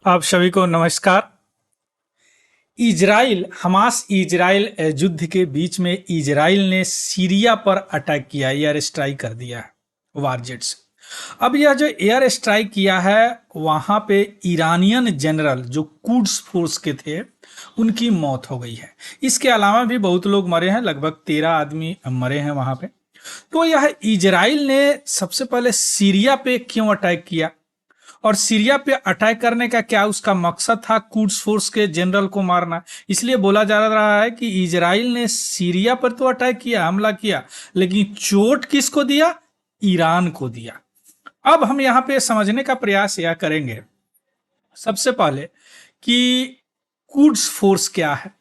आप सभी को नमस्कार। इजराइल हमास इजराइल युद्ध के बीच में इजराइल ने सीरिया पर अटैक किया, एयर स्ट्राइक कर दिया है वार जेट से। अब यह जो एयर स्ट्राइक किया है वहां पे ईरानियन जनरल जो कुड्स फोर्स के थे उनकी मौत हो गई है। इसके अलावा भी बहुत लोग मरे हैं, लगभग 13 आदमी मरे हैं वहां पे। तो यह इजराइल ने सबसे पहले सीरिया पे क्यों अटैक किया और सीरिया पे अटैक करने का क्या उसका मकसद था? कुड्स फोर्स के जनरल को मारना। इसलिए बोला जा रहा है कि इजराइल ने सीरिया पर तो अटैक किया, हमला किया, लेकिन चोट किसको दिया? ईरान को दिया। अब हम यहां पे समझने का प्रयास यह करेंगे सबसे पहले कि कुड्स फोर्स क्या है,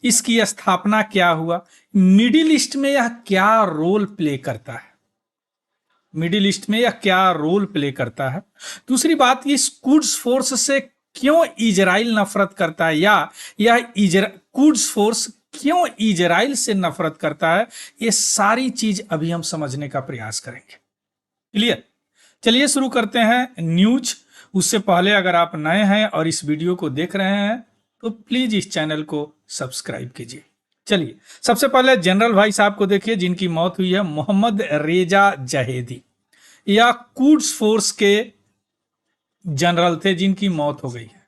इसकी स्थापना क्या हुआ, मिडिल ईस्ट में यह क्या रोल प्ले करता है, मिडिल ईस्ट में यह क्या रोल प्ले करता है। दूसरी बात, इस कुड्स फोर्स से क्यों इजराइल नफरत करता है, या यह कुड्स फोर्स क्यों इजराइल से नफरत करता है, ये सारी चीज अभी हम समझने का प्रयास करेंगे। क्लियर? चलिए शुरू करते हैं न्यूज। उससे पहले अगर आप नए हैं और इस वीडियो को देख रहे हैं तो प्लीज इस चैनल को सब्सक्राइब कीजिए। चलिए सबसे पहले जनरल भाई साहब को देखिए जिनकी मौत हुई है, मोहम्मद रेजा जहेदी, या कुड्स फोर्स के जनरल थे जिनकी मौत हो गई है।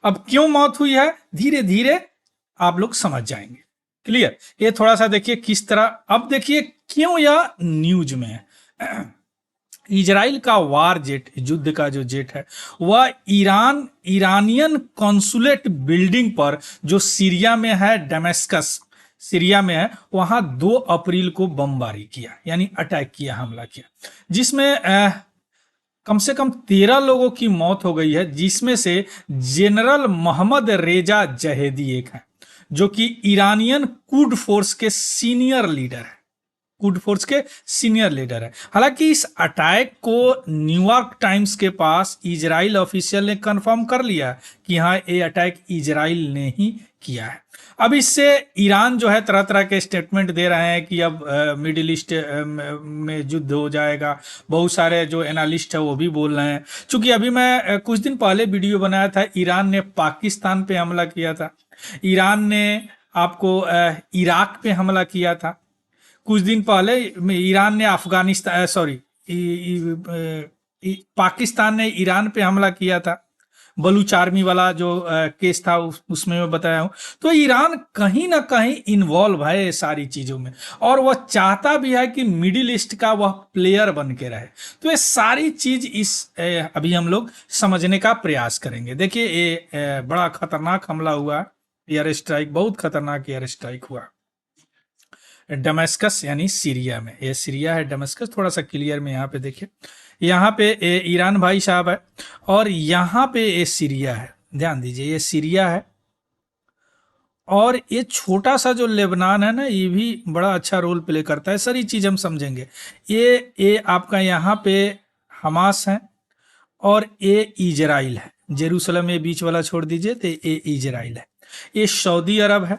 अब क्यों मौत हुई है धीरे धीरे आप लोग समझ जाएंगे। क्लियर? ये थोड़ा सा देखिए किस तरह। अब देखिए क्यों यह न्यूज में है। इजराइल का वार जेट, युद्ध का जो जेट है, वह ईरानियन कॉन्सुलेट बिल्डिंग पर जो सीरिया में है, डेमेस्कस सीरिया में है, वहां 2 अप्रैल को बमबारी किया, यानी अटैक किया, हमला किया, जिसमें कम से कम 13 लोगों की मौत हो गई है, जिसमें से जनरल मोहम्मद रेजा जहेदी एक है जो कि ईरानियन कुड फोर्स के सीनियर लीडर है, कुड फोर्स के सीनियर लीडर है। हालांकि इस अटैक को न्यूयॉर्क टाइम्स के पास इजराइल ऑफिशियल ने कंफर्म कर लिया कि हाँ ये अटैक इजराइल ने ही किया है। अब इससे ईरान जो है तरह तरह के स्टेटमेंट दे रहे हैं कि अब मिडिल ईस्ट में युद्ध हो जाएगा। बहुत सारे जो एनालिस्ट है वो भी बोल रहे हैं। चूंकि अभी मैं कुछ दिन पहले वीडियो बनाया था, ईरान ने पाकिस्तान पे हमला किया था, ईरान ने आपको इराक पे हमला किया था, कुछ दिन पहले ईरान ने अफगानिस्तान सॉरी पाकिस्तान ने ईरान पे हमला किया था, बलूच आर्मी वाला जो केस था उसमें मैं बताया हूं। तो ईरान कहीं ना कहीं इन्वॉल्व है ये सारी चीजों में, और वह चाहता भी है कि मिडिल ईस्ट का वह प्लेयर बन के रहे। तो ये सारी चीज अभी हम लोग समझने का प्रयास करेंगे। देखिए ये बड़ा खतरनाक हमला हुआ, एयर स्ट्राइक, बहुत खतरनाक एयर स्ट्राइक हुआ दमिश्क यानी सीरिया में। ये सीरिया है, दमिश्क थोड़ा सा क्लियर में यहाँ पे देखिए, यहाँ पे ईरान भाई साहब है और यहाँ पे ये सीरिया है। ध्यान दीजिए ये सीरिया है, और ये छोटा सा जो लेबनान है ना, ये भी बड़ा अच्छा रोल प्ले करता है। सारी चीज हम समझेंगे। ये आपका यहाँ पे हमास है और ये इजराइल है। जेरूसलम ये बीच वाला छोड़ दीजिए, तो ये इजराइल है। ये सऊदी अरब है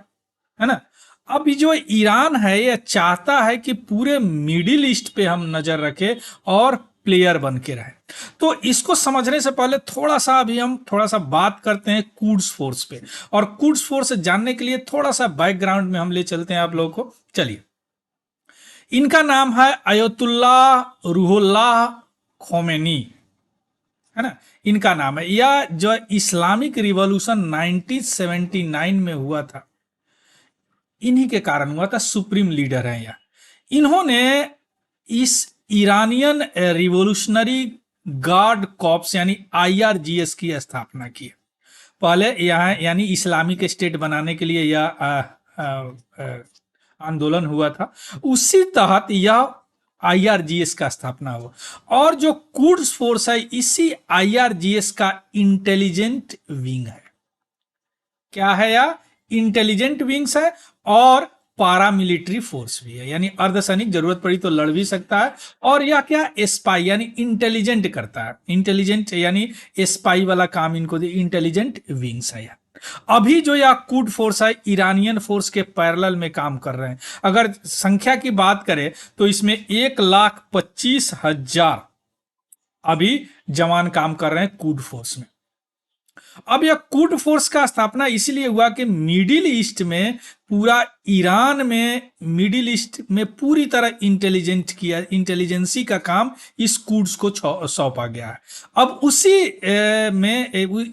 ना। अभी जो ईरान है ये चाहता है कि पूरे मिडिल ईस्ट पे हम नजर रखें और प्लेयर बन के रहे। तो इसको समझने से पहले थोड़ा सा अभी हम थोड़ा सा बात करते हैं कुड्स फोर्स पे, और कुड्स फोर्स जानने के लिए थोड़ा सा बैकग्राउंड में हम ले चलते हैं आप लोगों को। चलिए, इनका नाम है अयतुल्लाह रूहुल्लाह खोमेनी, है ना, इनका नाम है। यह जो इस्लामिक रिवॉल्यूशन 1979 में हुआ था, इन्हीं के कारण हुआ था। सुप्रीम लीडर है यह। इन्होंने इस ईरानियन रिवोल्यूशनरी गार्ड कॉप्स यानी आईआरजीएस की स्थापना की। पहले यहाँ यानी इस्लामिक स्टेट बनाने के लिए यह आंदोलन हुआ था, उसी तहत यह आईआरजीएस का स्थापना हुआ। और जो कुड्स फोर्स है इसी आईआरजीएस का इंटेलिजेंट विंग है। क्या है यह? इंटेलिजेंट विंग्स है और पारामिलिट्री फोर्स भी है, यानी अर्धसैनिक, जरूरत पड़ी तो लड़ भी सकता है। और यह क्या? स्पाई यानी इंटेलिजेंट करता है। इंटेलिजेंट यानी स्पाई वाला काम इनको दे, इंटेलिजेंट विंग्स है यह। अभी जो यह कुड फोर्स है ईरानियन फोर्स के पैरेलल में काम कर रहे हैं। अगर संख्या की बात करें तो इसमें 1,25,000 अभी जवान काम कर रहे हैं कुड फोर्स में। अब यह कूड फोर्स का स्थापना इसीलिए हुआ कि मिडिल ईस्ट में, पूरा ईरान में, मिडिल ईस्ट में पूरी तरह इंटेलिजेंसी का काम इस कूड्स को सौंपा गया है। अब उसी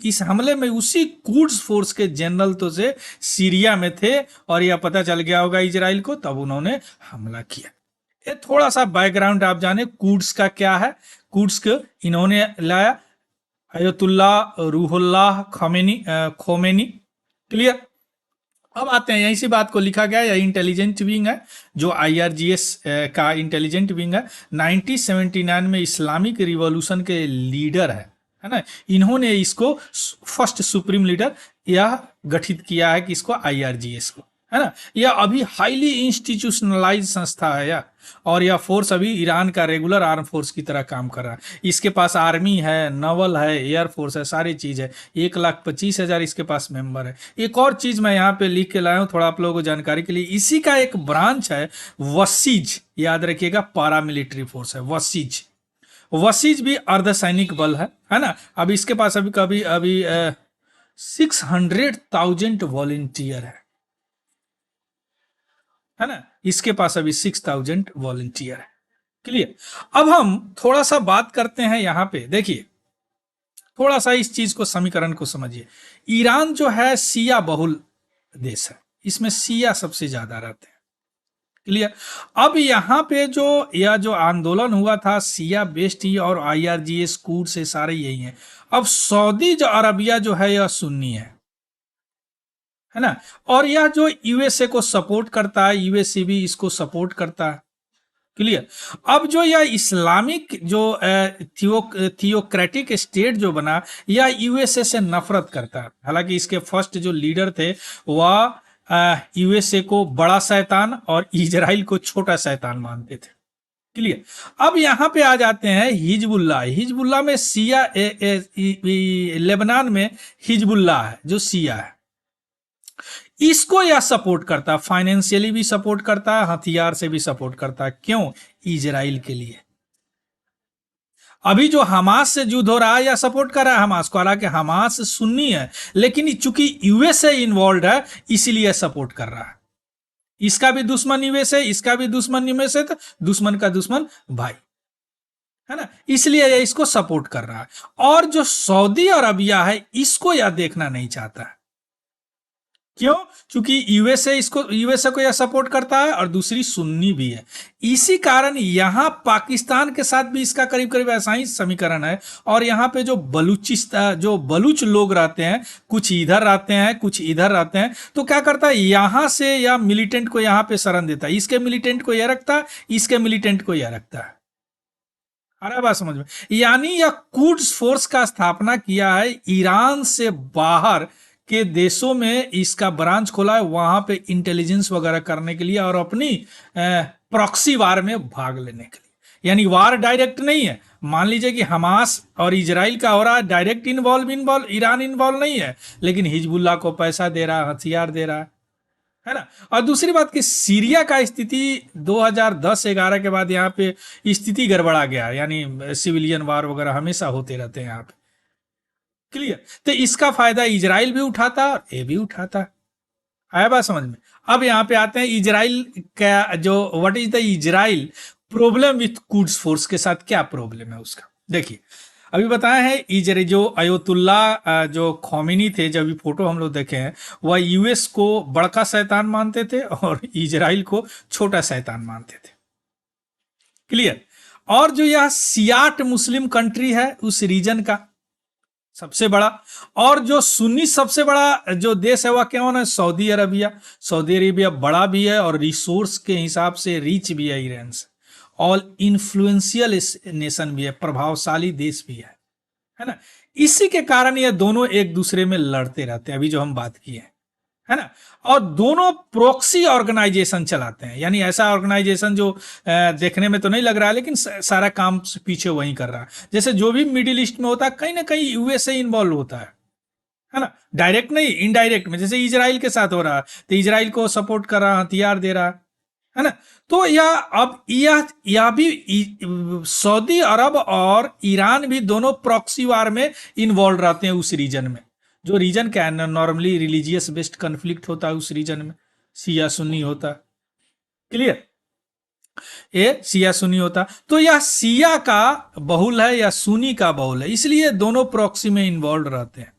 इस हमले में उसी कूड्स फोर्स के जनरल तो से सीरिया में थे, और यह पता चल गया होगा इजराइल को, तब उन्होंने हमला किया। ये थोड़ा सा बैकग्राउंड आप जाने कूड्स का क्या है। कूड्स को इन्होंने लाया अयतुल्लाह रूहुल्लाह खोमेनी। क्लियर। अब आते हैं, यहीं से बात को लिखा गया, यह इंटेलिजेंट विंग है जो आईआरजीएस का इंटेलिजेंट विंग है। 1979 में इस्लामिक रिवॉल्यूशन के लीडर है ना, इन्होंने इसको फर्स्ट सुप्रीम लीडर यह गठित किया है कि इसको आईआरजीएस को, है ना। यह अभी हाईली इंस्टीट्यूशनलाइज संस्था है यह, और यह फोर्स अभी ईरान का रेगुलर आर्म फोर्स की तरह काम कर रहा है। इसके पास आर्मी है, नवल है, एयरफोर्स है, सारी चीज़ है। 1,25,000 इसके पास मेंबर है। एक और चीज़ मैं यहाँ पे लिख के लाया हूँ थोड़ा आप लोगों को जानकारी के लिए, इसी का एक ब्रांच है वसीज, याद रखिएगा, पारामिलिट्री फोर्स है वसीज। वसीज भी अर्धसैनिक बल है ना। अब इसके पास अभी कभी अभी 600,000 वॉलेंटियर है ना। इसके पास अभी 6,000 वॉलेंटियर है। क्लियर। अब हम थोड़ा सा बात करते हैं यहाँ पे, देखिए थोड़ा सा इस चीज को, समीकरण को समझिए। ईरान जो है शिया बहुल देश है, इसमें शिया सबसे ज्यादा रहते हैं। क्लियर। अब यहाँ पे जो यह जो आंदोलन हुआ था शिया बेस्ड ही, और आईआरजीएस कूड से सारे यही हैं। अब सऊदी जो अरबिया जो है यह सुन्नी है ना, और यह जो यूएसए को सपोर्ट करता है, यूएसए भी इसको सपोर्ट करता है। क्लियर। अब जो यह इस्लामिक जो थियोक्रेटिक स्टेट जो बना, यह यूएसए से नफरत करता है। हालांकि इसके फर्स्ट जो लीडर थे वह यूएसए को बड़ा शैतान और इजराइल को छोटा शैतान मानते थे। क्लियर। अब यहां पे आ जाते हैं हिजबुल्लाह। हिजबुल्लाह में शिया लेबनान में हिजबुल्लाह है जो शिया है, इसको यह सपोर्ट करता है, फाइनेंशियली भी सपोर्ट करता है, हथियार से भी सपोर्ट करता है। क्यों? इजराइल के लिए। अभी जो हमास से युद्ध हो रहा है या सपोर्ट कर रहा है हमास को, हालांकि हमास सुन्नी है, लेकिन चूंकि यूएसए इन्वॉल्व है इसीलिए सपोर्ट कर रहा है। इसका भी दुश्मन यूएसए, इसका भी दुश्मन यूएसए, तो दुश्मन का दुश्मन भाई, है ना, इसलिए यह इसको सपोर्ट कर रहा है। और जो सऊदी अरबिया है इसको यह देखना नहीं चाहता है। क्यों? क्योंकि यूएसए को यह सपोर्ट करता है, और दूसरी सुन्नी भी है। इसी कारण यहां पाकिस्तान के साथ भी इसका करीब करीब ऐसा ही समीकरण है। और यहां पे जो बलूच लोग रहते हैं, कुछ इधर रहते हैं, कुछ इधर रहते हैं, तो क्या करता है, यहां से या मिलिटेंट को यहां पे शरण देता है, इसके मिलिटेंट को यह रखता है, इसके मिलिटेंट को यह रखता है। अरे बात समझ में, यानी यह कुड्स फोर्स का स्थापना किया है ईरान से बाहर के देशों में, इसका ब्रांच खोला है वहां पे इंटेलिजेंस वगैरह करने के लिए, और अपनी प्रॉक्सी वार में भाग लेने के लिए। यानी वार डायरेक्ट नहीं है, मान लीजिए कि हमास और इजराइल का हो रहा है, डायरेक्ट इन्वॉल्व ईरान इन्वॉल्व नहीं है, लेकिन हिजबुल्लाह को पैसा दे रहा है, हथियार दे रहा है ना। और दूसरी बात कि सीरिया का स्थिति 2010-11 के बाद यहाँ पे स्थिति गड़बड़ा गया, यानी सिविलियन वार वगैरह हमेशा होते रहते हैं यहाँ पे। क्लियर। तो इसका फायदा इजराइल भी उठाता और ये भी उठाता। आया बात समझ में। अब यहाँ पे आते हैं इजराइल का जो what is the Israel problem with Quds force के साथ क्या प्रॉब्लम है उसका। देखिए अभी बताया है इजराइल जो अयतुल्ला जो खोमेनी थे, जब भी फोटो हम लोग देखे हैं, वह यूएस को बड़का शैतान मानते थे और इजराइल को छोटा शैतान मानते थे। क्लियर। और जो यह सियाट मुस्लिम कंट्री है उस रीजन का सबसे बड़ा, और जो सुन्नी सबसे बड़ा जो देश है वह क्या है, सऊदी अरबिया। सऊदी अरबिया बड़ा भी है और रिसोर्स के हिसाब से रिच भी है ईरान से, और इन्फ्लुएंशियल नेशन भी है, प्रभावशाली देश भी है ना। इसी के कारण ये दोनों एक दूसरे में लड़ते रहते हैं, अभी जो हम बात की है ना। और दोनों प्रोक्सी ऑर्गेनाइजेशन चलाते हैं, यानी ऐसा ऑर्गेनाइजेशन जो देखने में तो नहीं लग रहा है, लेकिन सारा काम पीछे वही कर रहा है। जैसे जो भी मिडिल ईस्ट में होता है कहीं ना कहीं यूएसए इन्वॉल्व होता है ना, डायरेक्ट नहीं इनडायरेक्ट में। जैसे इजराइल के साथ हो रहा है तो इजराइल को सपोर्ट कर रहा, हथियार दे रहा है ना। तो यह भी सऊदी अरब और ईरान भी दोनों प्रॉक्सी वार में इन्वॉल्व रहते हैं उस रीजन में। जो रीजन क्या है, नॉर्मली रिलीजियस बेस्ड कन्फ्लिक्ट होता है उस रीजन में, शिया सुन्नी होता है। क्लियर, ये शिया सुन्नी होता, तो यह शिया का बहुल है या सुन्नी का बहुल है, इसलिए दोनों प्रॉक्सी में इन्वॉल्व रहते हैं।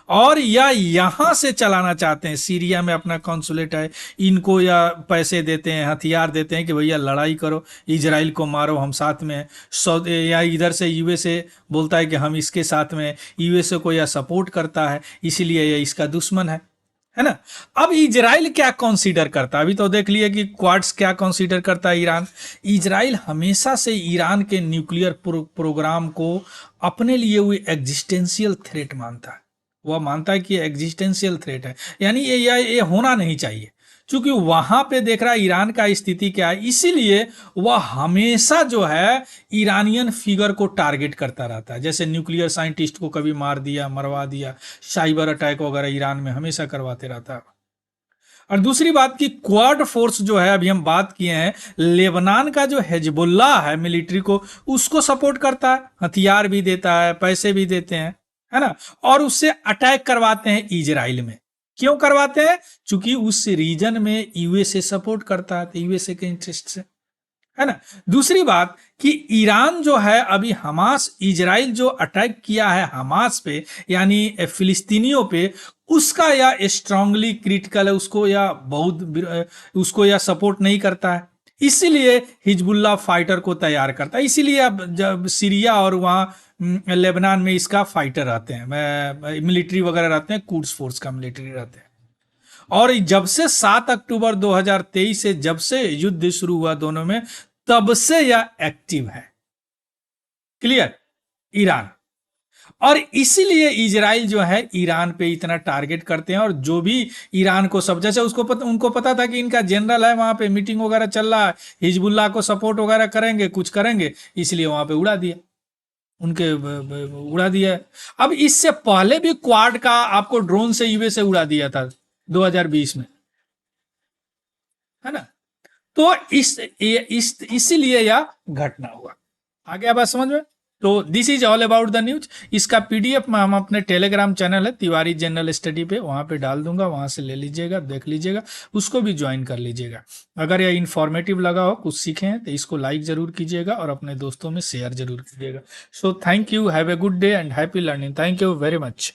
और या यहां से चलाना चाहते हैं, सीरिया में अपना कॉन्सुलेट है, इनको या पैसे देते हैं, हथियार देते हैं कि भैया लड़ाई करो, इजराइल को मारो, हम साथ में हैं। या इधर से यूएसए बोलता है कि हम इसके साथ में हैं, यूएसए को यह सपोर्ट करता है, इसीलिए यह इसका दुश्मन है ना। अब इजराइल क्या कंसीडर करता है, अभी तो देख लिए कि क्वाड्स क्या कंसीडर करता है ईरान। इजराइल हमेशा से ईरान के न्यूक्लियर प्रोग्राम को अपने लिए वो एग्जिस्टेंशियल थ्रेट मानता है। वह मानता है कि एग्जिस्टेंशियल थ्रेट है, यानी ये होना नहीं चाहिए, क्योंकि वहां पे देख रहा है ईरान का स्थिति क्या है, इसीलिए वह हमेशा जो है ईरानियन फिगर को टारगेट करता रहता है। जैसे न्यूक्लियर साइंटिस्ट को कभी मार दिया, मरवा दिया, साइबर अटैक वगैरह ईरान में हमेशा करवाते रहता है। और दूसरी बात की क्वाड फोर्स जो है, अभी हम बात किए हैं, लेबनान का जो हिजबुल्लाह है मिलिट्री को, उसको सपोर्ट करता है, हथियार भी देता है, पैसे भी देते हैं, है ना। और उससे अटैक करवाते हैं इजराइल में। क्यों करवाते हैं? क्योंकि उस रीजन में यूएसए सपोर्ट करता है, तो यूएसए के इंटरेस्ट से, है ना। दूसरी बात कि ईरान जो है अभी हमास, इजराइल जो अटैक किया है हमास पे यानी फिलिस्तीनियों पे, उसका या स्ट्रांगली क्रिटिकल है, उसको या बहुत उसको या सपोर्ट नहीं करता है, इसीलिए हिजबुल्लाह फाइटर को तैयार करता है। इसीलिए अब जब सीरिया और वहाँ लेबनान में इसका फाइटर रहते हैं, मिलिट्री वगैरह रहते हैं, कुड्स फोर्स का मिलिट्री रहते हैं। और जब से 7 अक्टूबर 2023 से जब से युद्ध शुरू हुआ दोनों में, तब से यह एक्टिव है। Clear, Iran. और इसीलिए इजराइल जो है ईरान पे इतना टारगेट करते हैं, और जो भी ईरान को सब, जैसे उनको पता था कि इनका जनरल है वहां पे, मीटिंग वगैरह चल रहा है, हिजबुल्लाह को सपोर्ट वगैरह करेंगे, कुछ करेंगे, इसलिए वहां पे उड़ा दिया, उनके उड़ा दिया। अब इससे पहले भी क्वाड का आपको ड्रोन से यूएसए उड़ा दिया था 2020 में, है ना। तो इसीलिए यह घटना हुआ। आ गया बात समझ में? तो this is all about the news. इसका पीडीएफ में हम अपने टेलीग्राम चैनल है तिवारी जनरल स्टडी पे, वहां पे डाल दूंगा, वहां से ले लीजिएगा, देख लीजिएगा, उसको भी ज्वाइन कर लीजिएगा। अगर यह इन्फॉर्मेटिव लगा हो, कुछ सीखे हैं, तो इसको लाइक जरूर कीजिएगा और अपने दोस्तों में शेयर जरूर कीजिएगा। So thank you, have a good day and happy learning. Thank you very much.